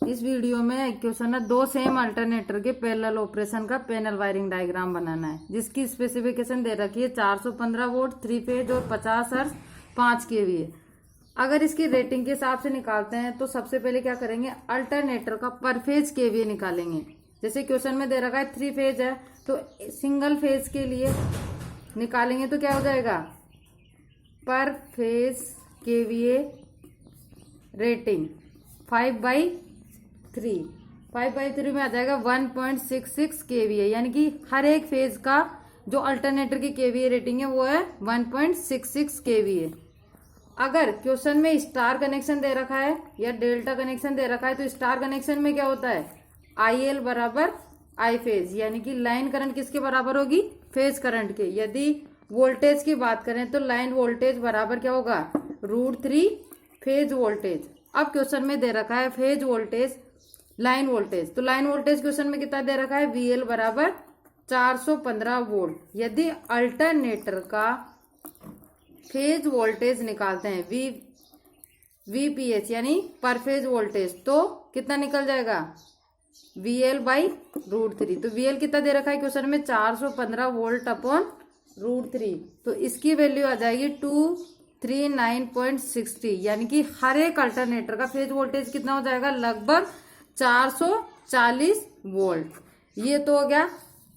इस वीडियो में क्वेश्चन है, दो सेम अल्टरनेटर के पैरेलल ऑपरेशन का पैनल वायरिंग डायग्राम बनाना है, जिसकी स्पेसिफिकेशन दे रखी है 415 वोल्ट 3 फेज और 50 हर्ट्ज 5 केवीए। अगर इसकी रेटिंग के हिसाब से निकालते हैं तो सबसे पहले क्या करेंगे, अल्टरनेटर का पर फेज केवीए निकालेंगे। जैसे क्वेश्चन में दे रखा है 3 फेज है तो सिंगल फेज के लिए निकालेंगे तो क्या हो जाएगा, पर फेज केवीए रेटिंग 5/3 5/3 में आ जाएगा 1.66 केवीए, यानी कि हर एक फेज का जो अल्टरनेटर की केवीए रेटिंग है वो है 1.66 केवीए। अगर क्वेश्चन में स्टार कनेक्शन दे रखा है या डेल्टा कनेक्शन दे रखा है तो स्टार कनेक्शन में क्या होता है, IL बराबर I फेज, यानी कि लाइन करंट किसके बराबर होगी, फेज करंट के। यदि वोल्टेज की बात करें तो लाइन वोल्टेज बराबर क्या होगा, √3 फेज वोल्टेज। अब क्वेश्चन में दे रखा है फेज वोल्टेज लाइन वोल्टेज, तो लाइन वोल्टेज क्वेश्चन में कितना दे रखा है, VL बराबर 415 वोल्ट। यदि अल्टरनेटर का फेज वोल्टेज निकालते हैं VPH यानी पर फेज वोल्टेज, तो कितना निकल जाएगा, VL/√3। तो VL कितना दे रखा है क्वेश्चन में, 415 वोल्ट अपॉन √3, तो इसकी वैल्यू आ जाएगी 239.60, यानी कि हर एक अल्टरनेटर का फेज वोल्टेज कितना हो जाएगा, लगभग 440 वोल्ट। ये तो हो गया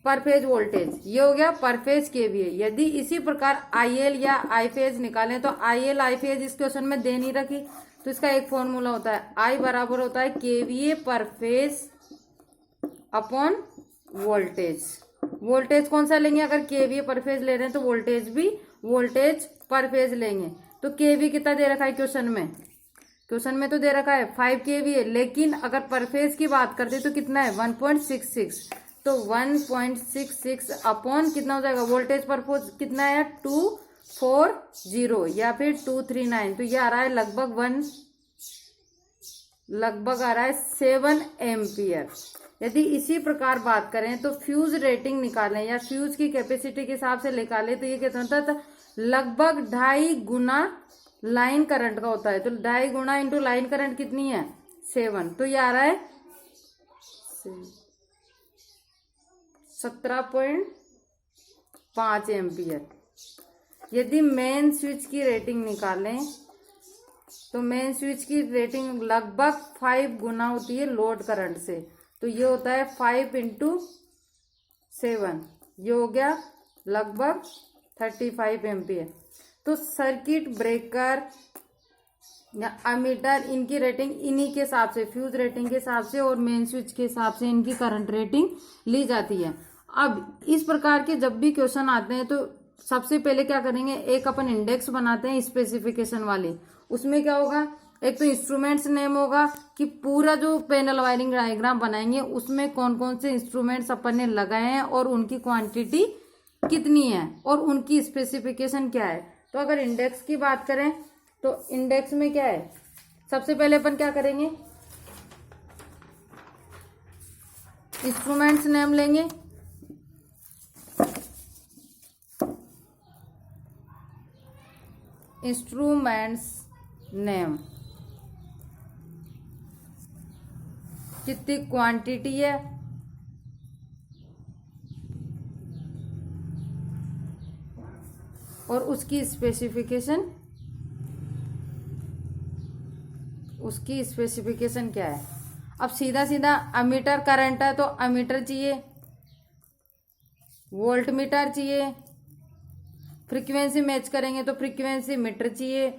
पर फेज वोल्टेज, ये हो गया पर फेज केवीए। यदि इसी प्रकार IL या I फेज निकालें तो IL I फेज इस क्वेश्चन में दे नहीं रखी, तो इसका एक फॉर्मूला होता है, I बराबर होता है केवीए पर फेज अपॉन वोल्टेज। वोल्टेज कौन सा लेंगे, अगर केवीए पर फेज ले रहे हैं तो वोल्टेज भी वोल्टेज पर फेज लेंगे। तो केवी कितना दे रखा है क्वेश्चन में तो दे रखा है 5 केवीए, लेकिन अगर पर फेज की बात करते तो कितना है 1.66, तो 1.66 अपॉन कितना हो जाएगा, वोल्टेज पर फेज कितना है 240 या फिर 239, तो ये आ रहा है लगभग आ रहा है 7 एम्पियर। यदि इसी प्रकार बात करें तो फ्यूज रेटिंग निकालें या फ्यूज की कैपेसिटी के हिसाब से निकालें तो ये कितना होता है, लगभग 2.5 गुना लाइन करंट का होता है। तो 2.5 गुना इंटू लाइन करंट कितनी है 7, तो ये आ रहा है 17.5 एम्पियर। यदि मेन स्विच की रेटिंग निकालें तो मेन स्विच की रेटिंग लगभग 5 गुना होती है लोड करंट से, तो ये होता है 5 × 7, ये हो गया लगभग 35 एम्पियर। तो सर्किट ब्रेकर या अमीटर इनकी रेटिंग इन्हीं के हिसाब से, फ्यूज रेटिंग के हिसाब से और मेन स्विच के हिसाब से इनकी करंट रेटिंग ली जाती है। अब इस प्रकार के जब भी क्वेश्चन आते हैं तो सबसे पहले क्या करेंगे, एक अपन इंडेक्स बनाते हैं स्पेसिफिकेशन वाली। उसमें क्या होगा, एक तो इंस्ट्रूमेंट्स नेम होगा कि पूरा जो पैनल वायरिंग डायग्राम बनाएंगे उसमें कौन कौन से इंस्ट्रूमेंट्स अपन ने लगाए हैं और उनकी क्वांटिटी कितनी है और उनकी स्पेसिफिकेशन क्या है। तो अगर इंडेक्स की बात करें तो इंडेक्स में क्या है, सबसे पहले अपन क्या करेंगे, इंस्ट्रूमेंट्स नेम लेंगे, इंस्ट्रूमेंट्स नेम, कितनी क्वांटिटी है, और उसकी स्पेसिफिकेशन क्या है। अब सीधा सीधा अमीटर करंट है तो अमीटर चाहिए, वोल्ट मीटर चाहिए, फ्रीक्वेंसी मैच करेंगे तो फ्रीक्वेंसी मीटर चाहिए,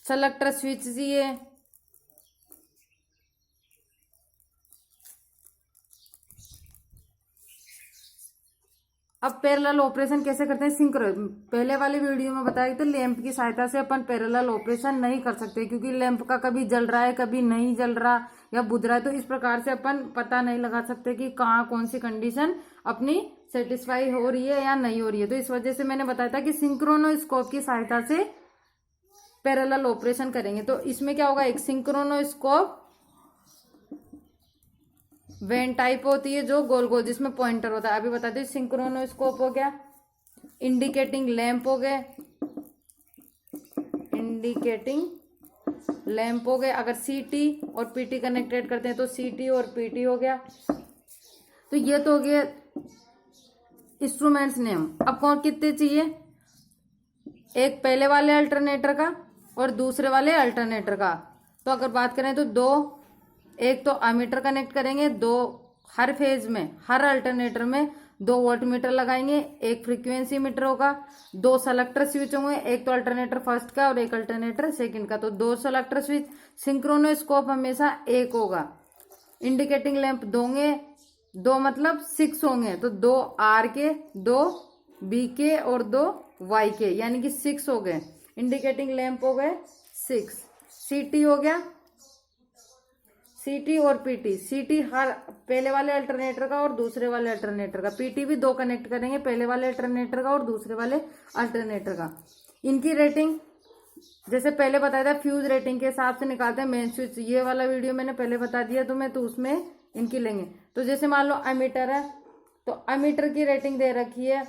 सेलेक्टर स्विच चाहिए, अब पैरेलल ऑपरेशन कैसे करते हैं, सिंक्रो। पहले वाली वीडियो में बताया तो लैंप की सहायता से अपन पैरेलल ऑपरेशन नहीं कर सकते, क्योंकि लैंप का कभी जल रहा है कभी नहीं जल रहा या बुझ रहा है, तो इस प्रकार से अपन पता नहीं लगा सकते कि कहाँ कौन सी कंडीशन अपनी सेटिस्फाई हो रही है या नहीं हो रही है। तो इस वजह से मैंने बताया था कि सिंक्रोनोस्कोप की सहायता से पैरेलल ऑपरेशन करेंगे। तो इसमें क्या होगा, एक सिंक्रोनोस्कोप वेन टाइप होती है जो गोल गोल जिसमें पॉइंटर होता है, अभी बताते हैं। सिंक्रोनोस्कोप हो गया, इंडिकेटिंग लैंप हो गए, इंडिकेटिंग लैंप हो गए। अगर सीटी और पीटी कनेक्टेड करते हैं तो सीटी और पीटी हो गया। तो ये तो हो गया इंस्ट्रूमेंट्स नेम। अब कौन कितने चाहिए, एक पहले वाले अल्टरनेटर का और दूसरे वाले अल्टरनेटर का। तो अगर बात करें तो दो, एक तो अमीटर कनेक्ट करेंगे, दो हर फेज में हर अल्टरनेटर में 2 वोल्ट मीटर लगाएंगे, एक फ्रीक्वेंसी मीटर होगा, 2 सेलेक्टर स्विच होंगे, एक तो अल्टरनेटर फर्स्ट का और एक अल्टरनेटर सेकंड का। तो 2 सेलेक्टर स्विच। सिंक्रोनोस्कोप हमेशा एक होगा। इंडिकेटिंग लैंप दोगे, 2 मतलब 6 होंगे। तो 2 आर के, 2 बी के और 2 वाई के, यानी कि 6 हो गए। इंडिकेटिंग लैंप हो गए 6। सीटी हो गया, सीटी और पीटी। सीटी हर पहले वाले अल्टरनेटर का और दूसरे वाले अल्टरनेटर का। पीटी भी 2 कनेक्ट करेंगे, पहले वाले अल्टरनेटर का और दूसरे वाले अल्टरनेटर का। इनकी रेटिंग जैसे पहले बताया था, फ्यूज रेटिंग के हिसाब से निकालते हैं मेन स्विच। ये वाला वीडियो मैंने पहले बता दिया तुम्हें, तो उसमें इनकी लेंगे। तो जैसे मान लो अमीटर है, तो अमीटर की रेटिंग दे रखी है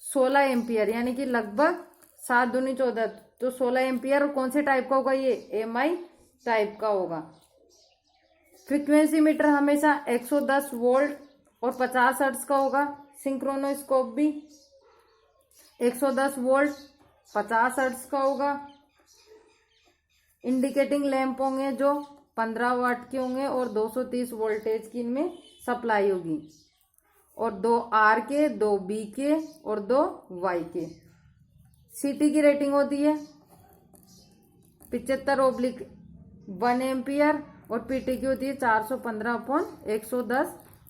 16 एम्पियर, यानी कि लगभग 7 दूनी 14। तो 16 एम्पियर। और कौन से टाइप का होगा ये, एमआई टाइप का होगा। फ्रीक्वेंसी मीटर हमेशा 110 वोल्ट और 50 हर्ट्ज का होगा। सिंक्रोनोस्कोप भी 110 वोल्ट 50 हर्ट्ज का होगा। इंडिकेटिंग लैंप होंगे जो 15 वाट के होंगे और 230 वोल्टेज की इनमें सप्लाई होगी। और 2 आर के, 2 बी के और 2 वाई के। सीटी की रेटिंग होती है 75/1 एम्पियर और पीटी की होती है 415/110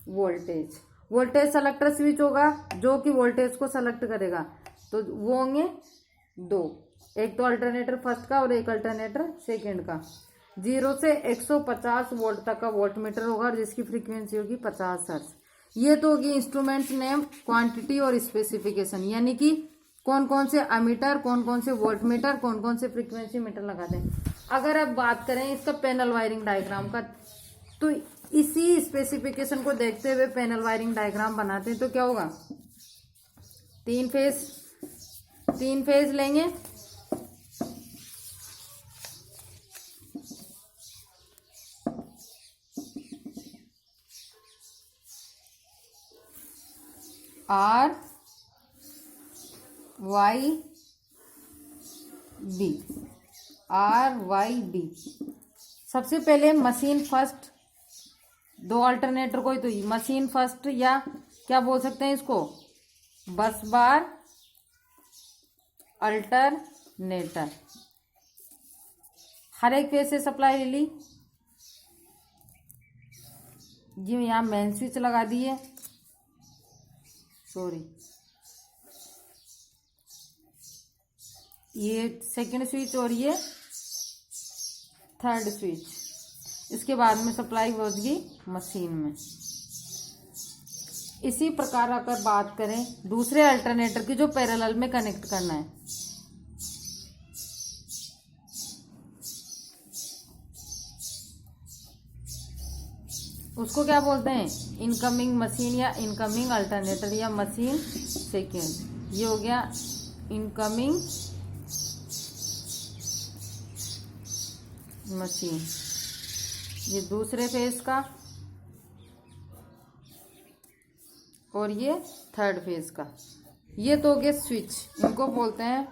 वोल्टेज। वोल्टेज सेलेक्टर स्विच होगा जो कि वोल्टेज को सेलेक्ट करेगा। तो वो होंगे 2, एक तो अल्टरनेटर फर्स्ट का और एक अल्टरनेटर सेकंड का। 0 से 150 वोल्ट तक का वोल्ट मीटर होगा और जिसकी फ्रीक्वेंसी होगी 50 हर्ट्ज। ये तो होगी इंस्ट्रूमेंट्स नेम, क्वांटिटी और स्पेसिफिकेशन, यानी कि कौन कौन से अमीटर, कौन कौन से वोल्ट मीटर, कौन कौन से फ्रीक्वेंसी मीटर लगाते हैं। अगर अब बात करें इसका पैनल वायरिंग डायग्राम का, तो इसी स्पेसिफिकेशन को देखते हुए पैनल वायरिंग डायग्राम बनाते हैं। तो क्या होगा, 3 फेज लेंगे, R Y B, R Y B. सबसे पहले मशीन फर्स्ट, 2 अल्टरनेटर को ही तो मशीन फर्स्ट या क्या बोल सकते हैं इसको, बस बार अल्टरनेटर। हर एक फेज से सप्लाई ले ली। जी यहाँ मेन स्विच लगा दिए, सॉरी ये सेकंड स्विच और ये थर्ड स्विच। इसके बाद में सप्लाई पहुंच गई मशीन में। इसी प्रकार अगर बात करें दूसरे अल्टरनेटर की जो पैरेलल में कनेक्ट करना है, उसको क्या बोलते हैं, इनकमिंग मशीन या इनकमिंग अल्टरनेटर या मशीन सेकेंड। ये हो गया इनकमिंग मशीन, ये दूसरे फेज का और ये थर्ड फेज का। ये तो हो गए स्विच, इनको बोलते हैं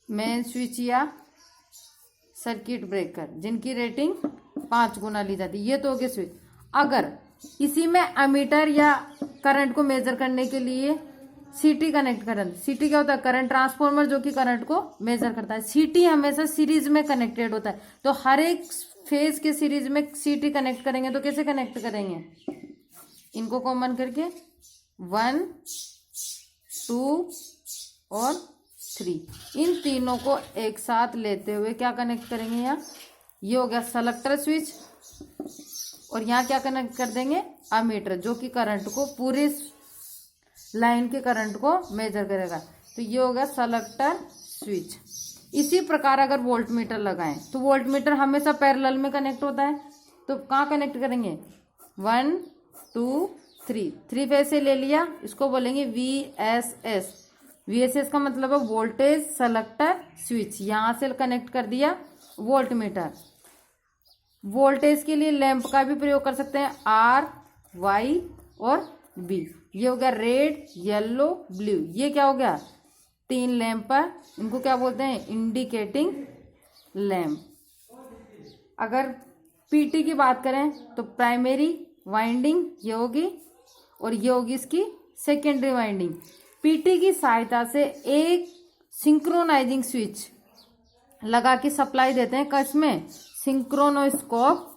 मेन स्विच या सर्किट ब्रेकर, जिनकी रेटिंग 5 गुना ली जाती है। ये तो हो गए स्विच। अगर इसी में अमीटर या करंट को मेजर करने के लिए सीटी कनेक्ट करें, सीटी क्या होता है, करंट ट्रांसफार्मर, जो कि करंट को मेजर करता है। सीटी हमेशा सीरीज में कनेक्टेड होता है, तो हर एक फेज के सीरीज में सीटी कनेक्ट करेंगे। तो कैसे कनेक्ट करेंगे, इनको कॉमन करके 1, 2 और 3, इन तीनों को एक साथ लेते हुए क्या कनेक्ट करेंगे, यहाँ ये हो गया सेलेक्टर स्विच और यहाँ क्या कनेक्ट कर देंगे, अमीटर, जो कि करंट को पूरे लाइन के करंट को मेजर करेगा। तो ये हो गया सेलेक्टर स्विच। इसी प्रकार अगर वोल्ट मीटर लगाएं तो वोल्ट मीटर हमेशा पैरेलल में कनेक्ट होता है। तो कहाँ कनेक्ट करेंगे, 1, 2, 3 फेज से ले लिया, इसको बोलेंगे VSS, VSS का मतलब है वोल्टेज सेलेक्टर स्विच। यहां से कनेक्ट कर दिया वोल्ट मीटर। वोल्टेज के लिए लैंप का भी प्रयोग कर सकते हैं, R, Y और B। ये हो गया रेड, येलो, ब्लू। ये क्या हो गया, 3 लैंप है, इनको क्या बोलते हैं, इंडिकेटिंग लैंप। अगर PT की बात करें तो प्राइमरी वाइंडिंग ये होगी और ये होगी इसकी सेकेंडरी वाइंडिंग। PT की सहायता से एक सिंक्रोनाइजिंग स्विच लगा के सप्लाई देते हैं किसमें, सिंक्रोनोस्कोप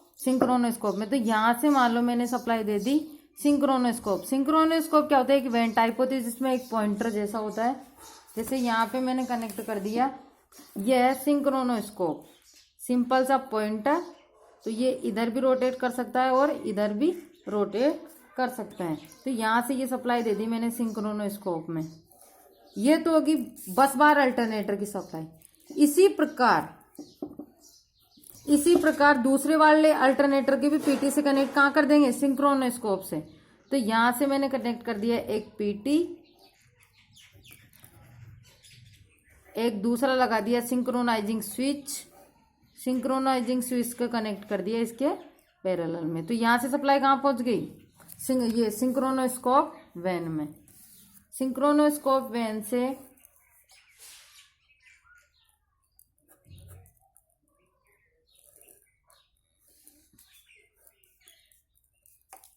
में। तो यहां से मान लो मैंने सप्लाई दे दी सिंक्रोनोस्कोप। सिंक्रोनोस्कोप क्या होता है, एक वेन टाइप होती है जिसमें एक पॉइंटर जैसा होता है। जैसे यहाँ पे मैंने कनेक्ट कर दिया, यह है सिंक्रोनोस्कोप, सिंपल सा पॉइंटर। तो ये इधर भी रोटेट कर सकता है और इधर भी रोटेट कर सकते हैं। तो यहाँ से ये सप्लाई दे दी मैंने सिंक्रोनोस्कोप में। ये तो होगी बस बार अल्टरनेटर की सप्लाई। इसी प्रकार दूसरे वाले अल्टरनेटर के भी PT से कनेक्ट कहाँ कर देंगे, सिंक्रोनोस्कोप से। तो यहां से मैंने कनेक्ट कर दिया एक PT, एक दूसरा लगा दिया सिंक्रोनाइजिंग स्विच को कनेक्ट कर दिया इसके पैरेलल में। तो यहां से सप्लाई कहाँ पहुंच गई, ये सिंक्रोनोस्कोप वैन में। सिंक्रोनोस्कोप वैन से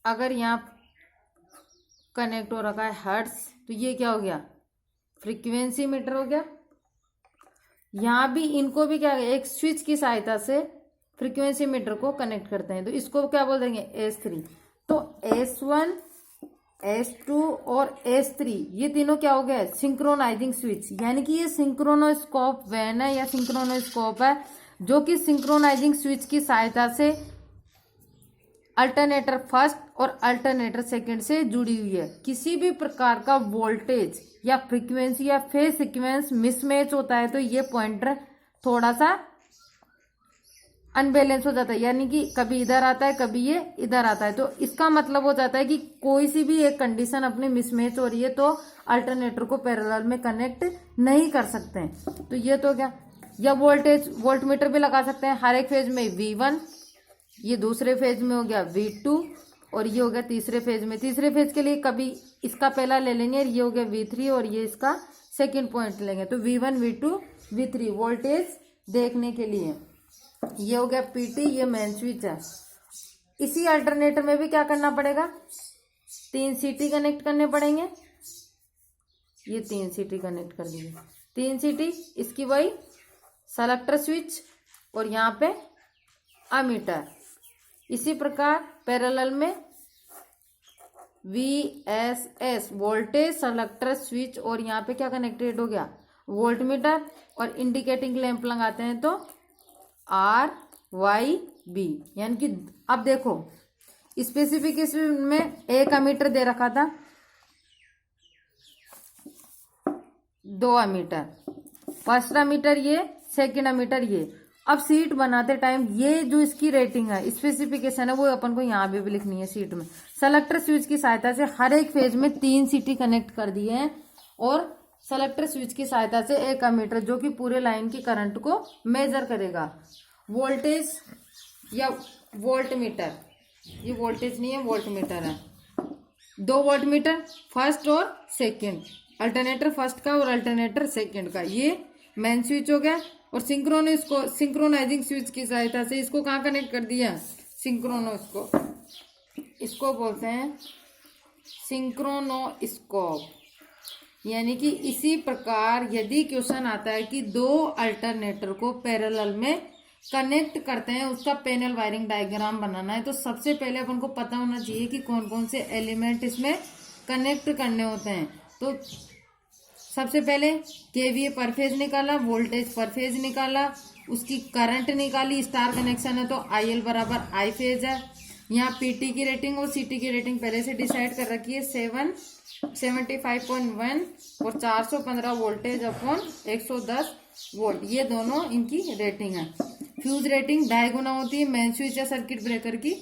अगर यहाँ कनेक्ट हो रखा है हर्ट्ज, तो ये क्या हो गया, फ्रीक्वेंसी मीटर हो गया। यहाँ भी इनको भी क्या, एक स्विच की सहायता से फ्रीक्वेंसी मीटर को कनेक्ट करते हैं। तो इसको क्या बोल देंगे, S3। तो S1, S2 और S3 ये तीनों क्या हो गया, सिंक्रोनाइजिंग स्विच। यानी कि ये सिंक्रोनोस्कोप वैन है या सिंक्रोनोस्कोप है जो कि सिंक्रोनाइजिंग स्विच की सहायता से अल्टरनेटर फर्स्ट और अल्टरनेटर सेकंड से जुड़ी हुई है। किसी भी प्रकार का वोल्टेज या फ्रीक्वेंसी या फेज सीक्वेंस मिसमैच होता है तो ये पॉइंटर थोड़ा सा अनबैलेंस हो जाता है, यानी कि कभी इधर आता है कभी ये इधर आता है। तो इसका मतलब हो जाता है कि कोई सी भी एक कंडीशन अपने मिसमैच हो रही है तो अल्टरनेटर को पैरेलल में कनेक्ट नहीं कर सकते हैं। तो ये तो क्या, या वोल्ट मीटर भी लगा सकते हैं, हर एक फेज में V1, ये दूसरे फेज में हो गया V2 और ये हो गया तीसरे फेज में। तीसरे फेज के लिए कभी इसका पहला ले लेंगे, ये हो गया V3 और ये इसका सेकंड पॉइंट लेंगे। तो V1, V2, V3 वोल्टेज देखने के लिए। ये हो गया PT, ये मेन स्विच है। इसी अल्टरनेटर में भी क्या करना पड़ेगा, 3 CT कनेक्ट करने पड़ेंगे। ये 3 CT कनेक्ट कर दिए, 3 CT, इसकी वही सेलेक्टर स्विच और यहाँ पे अमीटर। इसी प्रकार पैरेलल में VSS वोल्टेज सेलेक्टर स्विच और यहाँ पे क्या कनेक्टेड हो गया, वोल्ट मीटर। और इंडिकेटिंग लैंप लगाते हैं तो R, Y, B। यानी कि अब देखो स्पेसिफिकेशन में एक अमीटर दे रखा था, 2 अमीटर, फर्स्ट अमीटर ये, सेकंड अमीटर ये। अब सीट बनाते टाइम ये जो इसकी रेटिंग है, स्पेसिफिकेशन है, वो अपन को यहाँ भी लिखनी है सीट में। सेलेक्टर स्विच की सहायता से हर एक फेज में 3 CT कनेक्ट कर दिए हैं और सेलेक्टर स्विच की सहायता से एक अमीटर जो कि पूरे लाइन की करंट को मेजर करेगा। वोल्टेज या वोल्ट मीटर, ये वोल्टेज नहीं है वोल्ट मीटर है। 2 वोल्ट मीटर, फर्स्ट और सेकेंड, अल्टरनेटर फर्स्ट का और अल्टरनेटर सेकेंड का। ये मेन स्विच हो गया। और सिंक्रोनाइजिंग स्विच की सहायता से इसको कहाँ कनेक्ट कर दिया, सिंक्रोनोस्कोप, इसको बोलते हैं सिंक्रोनोस्कोप। यानी कि इसी प्रकार यदि क्वेश्चन आता है कि 2 अल्टरनेटर को पैरेलल में कनेक्ट करते हैं, उसका पैनल वायरिंग डायग्राम बनाना है, तो सबसे पहले अपन को पता होना चाहिए कि कौन कौन से एलिमेंट इसमें कनेक्ट करने होते हैं। तो सबसे पहले KVA पर फेज निकाला, वोल्टेज पर फेज निकाला, उसकी करंट निकाली, स्टार कनेक्शन है तो IL बराबर I फेज है। यहाँ PT की रेटिंग और CT की रेटिंग पहले से डिसाइड कर रखी है, 75.1 और 415 वोल्टेज अपॉन 110 वोल्ट, ये दोनों इनकी रेटिंग है। फ्यूज रेटिंग 2.5 गुना होती है, मेन स्विच या सर्किट ब्रेकर की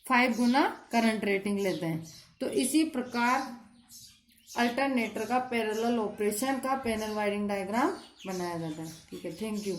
5 गुना करंट रेटिंग लेते हैं। तो इसी प्रकार अल्टरनेटर का पैरेलल ऑपरेशन का पैनल वायरिंग डायग्राम बनाया जाता है। ठीक है, थैंक यू।